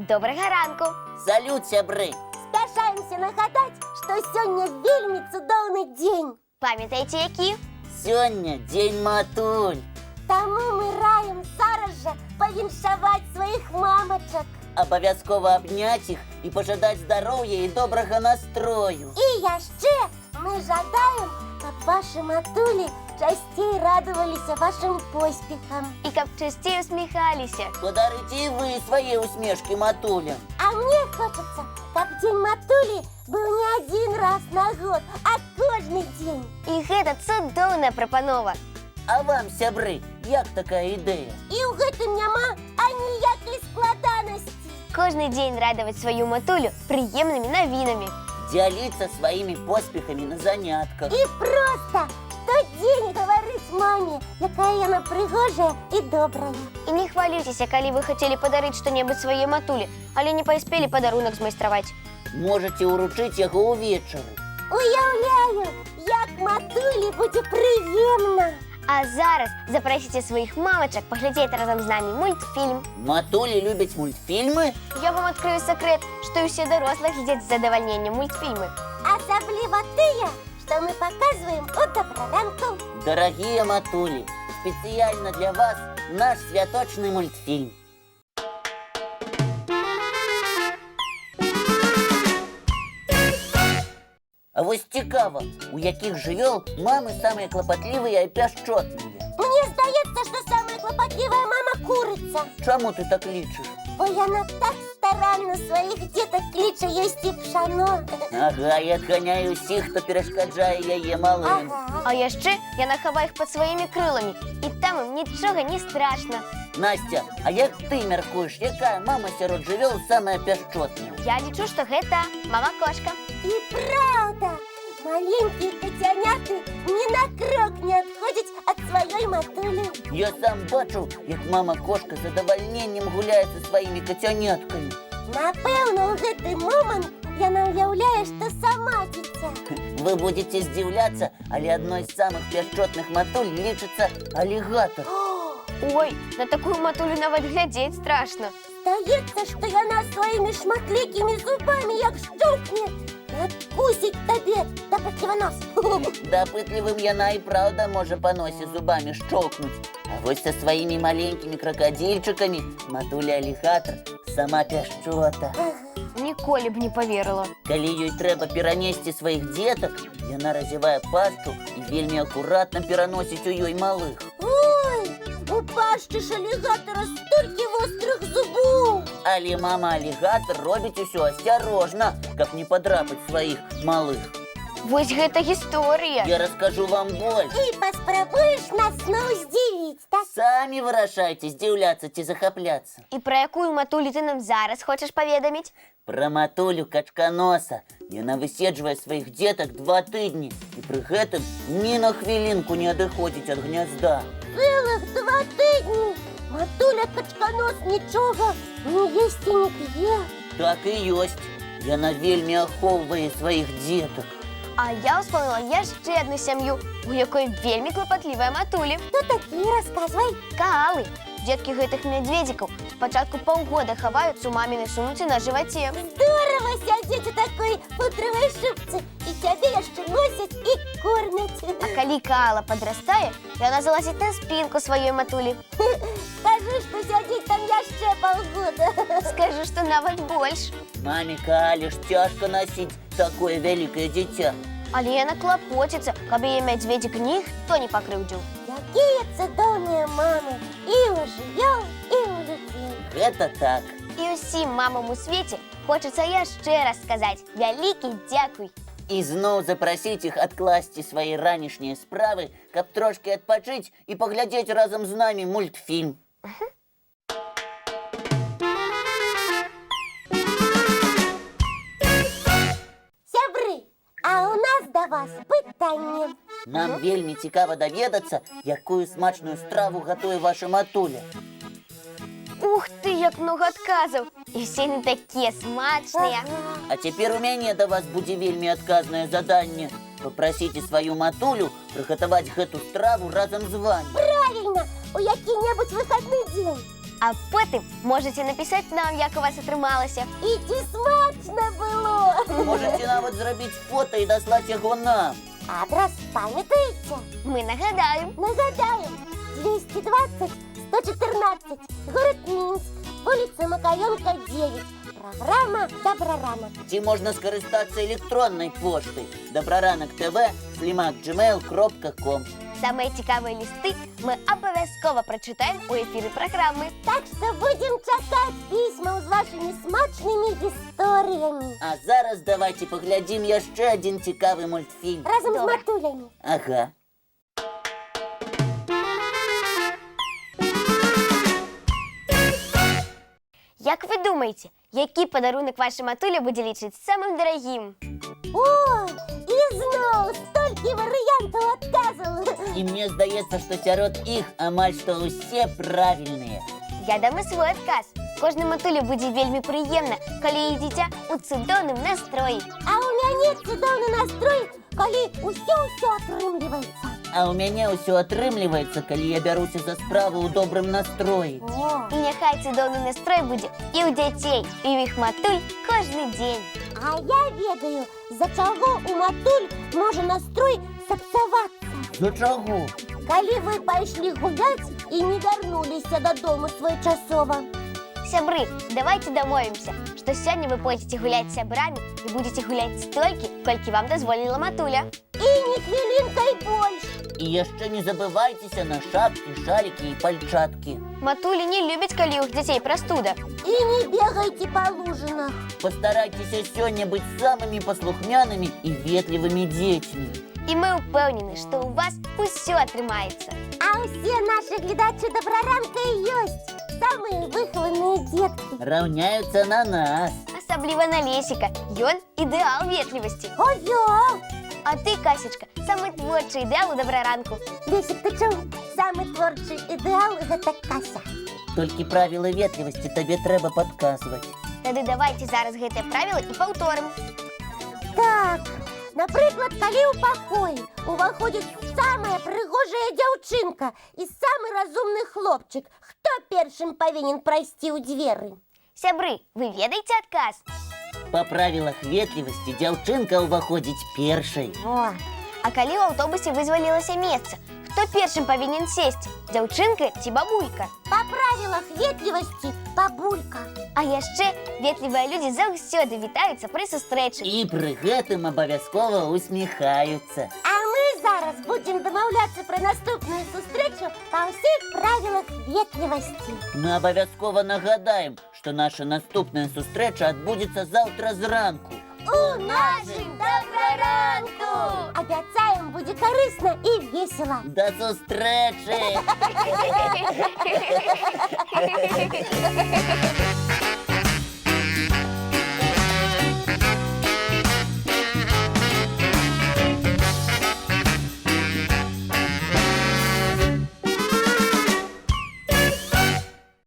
Добрага ранку! Салют, сябры! Спяшаемся нагадаць, што сёння вельмі цудоўны дзень. Памятаеце, які? Сёння дзень матуль. Таму мы раім зараз жа павіншаваць сваіх мамачак. Абавязкова абняць іх і пажадаць здароўя і добрага настрою. І яшчэ мы жадаем, каб вашы матулі часцей радаваліся вашым поспехам. І каб часцей усміхаліся. Падарыце і вы свае усмешкі матулям. А мне хочацца, каб дзень матулі быў не адзін раз на год, а кожны дзень. І гэта цудоўная прапанова. А вам, сябры, як такая ідэя? І ў гэтым няма аніякай складанасці. Кожны дзень радаваць сваю матулю прыемнымі навінамі. Дзяліцца сваімі поспехамі на занятках. І проста штодзень гаварыць маме, якая яна прыгожая і добрая. І не хвалюйцеся, калі вы хацелі падарыць што-небудзь сваёй матулі, але не паспелі падарунак змайстраваць. Можаце ўручыць яго ўвечары. Уяўляю, як матулі будзе прыемна. А зараз запрасіце сваіх мамачак паглядзець разам з намі мультфільм. Матулі любяць мультфільмы? Я вам адкрыю сакрэт, што і ўсе дарослыя глядзяць з задавальненнем мультфільмы. Асабліва тыя, што мы паказваем у добраранку. Дарагія матулі, спецыяльна для вас наш святочны мультфільм. А вось цікава, у якіх жывёл мамы самыя клапатлівыя і пяшчотныя. Мне здаецца, што самая клапатлівая мама курыца. Чаму ты так лічыш? Бо яна так старанна сваіх дзетак кліча есці пшано. Ага, я адганяю усіх, хто перашкаджае яе малым. А яшчэ яна хавае іх пад сваімі крыламі, і там ім нічога не страшна. Настя, а як ты мяркуеш, якая мама сярод жывёл самая пяшчотная? Я лічу, што гэта мама-кошка. І праўда, маленькія кацяняты ні на крок не адходзяць ад сваёй матулі. Я сам бачу, як мама-кошка з задавальненнем гуляе са сваімі кацяняткамі. Напэўна, у гэты момант яна ўяўляе, што сама дзіця. Вы будете здзіўляцца, але адной з самых пяшчотных матуль лічыцца алігатар. Ой, на такую матулю нават глядзець страшна. Здаецца, што яна сваімі шматлікімі зубамі, як шчоўкне, адкусіць табе да патліванос. Дапытлівым яна і праўда можа па носе зубамі шчоўкнуць. А вось са сваімі маленькімі кракадзільчыкамі матуля-алігатар сама пяшчота. Ніколі б не паверыла. Калі ёй трэба перанесці сваіх дзетак, яна развівае пасту і вельмі акуратна пераносіць у ёй малых. Ой, у пашчы ж алігатара столькі вострых зубоў. Але мама-алігатар робіць усё асцярожна, каб не падрапаць сваіх малых. Вось гэта гісторыя. Я раскажу вам больш. І паспрабуеш нас зноў здзівіць, так? Самі вырашайце, здзіўляцца ці захапляцца. І пра якую матулю ты нам зараз хочаш паведаміць? Пра матулю качканоса. Яна выседжвае сваіх дзетак 2 тыдні і пры гэтым ні на хвілінку не адыходзіць ад гнязда. Цэлых 2 тыдні. Матуля качканос нічога не есць і не п'е. Так і ёсць. Яна вельмі ахоўвае сваіх дзетак. А я ўспомніла яшчэ адну сям'ю, у якой вельмі клапатлівая матулі. Хто такі, расказвай. Каалы. Дзеткі гэтых мядзведзікаў спачатку паўгода хаваюцца ў мамінай сумцы на жываце. Здорава сядзець у такой футравай шубцы, і цябе яшчэ носяць і кормяць. А калі каала падрастае, яна залазіць на спінку сваёй матулі. Скажы, што сядзіць там яшчэ паўгода. Скажу, што нават больш. Маме Калі ж цяжка насіць такое вялікае дзіця. Але яна клапоціцца, каб яе мядзведзік ніхто не пакрыўдзіў. Якія цудоўныя мамы і ў жывёл, і ў людзей. Гэта так. І ўсім мамам у свеце хочацца яшчэ раз сказаць вялікі дзякуй. І зноў запрасіць іх адкласці свае ранішнія справы, каб трошкі адпачыць і паглядзець разам з намі мультфільм. Сябры, а у нас да вас пытанне. Нам вельмі цікава даведацца, якую смачную страву гатуе ваша матуля. Ух ты, як многа адказаў! І ўсе яны такія смачныя. А цяпер у мяне да вас будзе вельмі адказнае заданне. Папрасіце сваю матулю прыгатаваць гэту страву разам з вамі. Правільна, у які-небудзь выхадны дзень. А потім можете написати нам, як у вас отрималося. І ці смачно було. Можете навіть зробити фото і дослати його нам. Адрес пам'ятаєте? Ми нагадаємо. Нагадаем, 220 114, город Минск, улица Макаенко, 9. Программа «Доброранок». Чи можна скористатися електронною поштою dobroranak.tv@gmail.com. Саме цікаві листи ми обов'язково прочитаємо у ефірі програми. Так что будем читать письма с вашими смачными историями. А зараз давайте поглядім ще один цікавий мультфільм. Разом с Добре. матулями. Ага. Як ви думаєте, який подарунок ваша матуля буде лічити самим дорогим? О, и знал, столько вариантов отказывал. І мені здається, що серед їх амаль що усі правильні. Я дам і свій відказ. Кожній матулі буде вельми приємно, коли її дитя у цудовному настрої. А у меня чудовный настрой, коли усё отрымливается. А у мене усе отримлюється, коли я беруся за справу у доброму настрої. О, І нехай цудовний настрой буде і у дітей, і у їх матуль кожен день. а я ведаю, за чого у матуль може настрой сапсаватися. За чого? Коли ви пішли гулять і не вернулися додому своєчасово. Сябры, давайте домовимся, что сегодня вы пойдете гулять с сябрами и будете гулять столько, сколько вам дозволила матуля. І ні хвилинкой больше. І ще не забивайтеся на шапки, шарики і пальчатки. Матули не любят, коли у их детей простуда. І не бігайте по лужинах. Постарайтеся сьогодні бути самими послухняними і ветливими дітьми. И мы упевнены, что у вас все отрымается. А усі наші глядачі Доброранка і єсть. Самі виховані дітки. Равняються на нас. Особливо на Лесика. И он идеал ветливости. Ой-ой! А ты, Касечка, самый творчий идеал у Доброранку. Лесик, ти чув? Самий творчий ідеал – це Кася. Тільки правила ветливості тобі треба підказувати. Тоді давайте зараз гэты правила і повторимо. Так, наприклад, коли у покої уваходить самая пригожая дівчинка і самый розумний хлопчик, хто першим повинен пройти у двери? Сябры, вы ведаете отказ? По правилах ветливости дівчинка уваходить першой. Во. А коли в автобусе вызвалилось место, кто первым повинен сесть? Девчинка чи бабулька? По правилах ветливости бабулька. А яшчэ ветливые люди заўсёды вітаюцца пры сустрэчы. І при гэтым обов'язково усміхаються. А ми зараз будемо домовлятися про наступну зустрічу по всіх правилах ветливості. Ми обов'язково нагадаємо, що наша наступна зустріча відбудеться завтра зранку. У нашім Доброранку! Обіцяємо, буде корисно і весело. До зустрічі!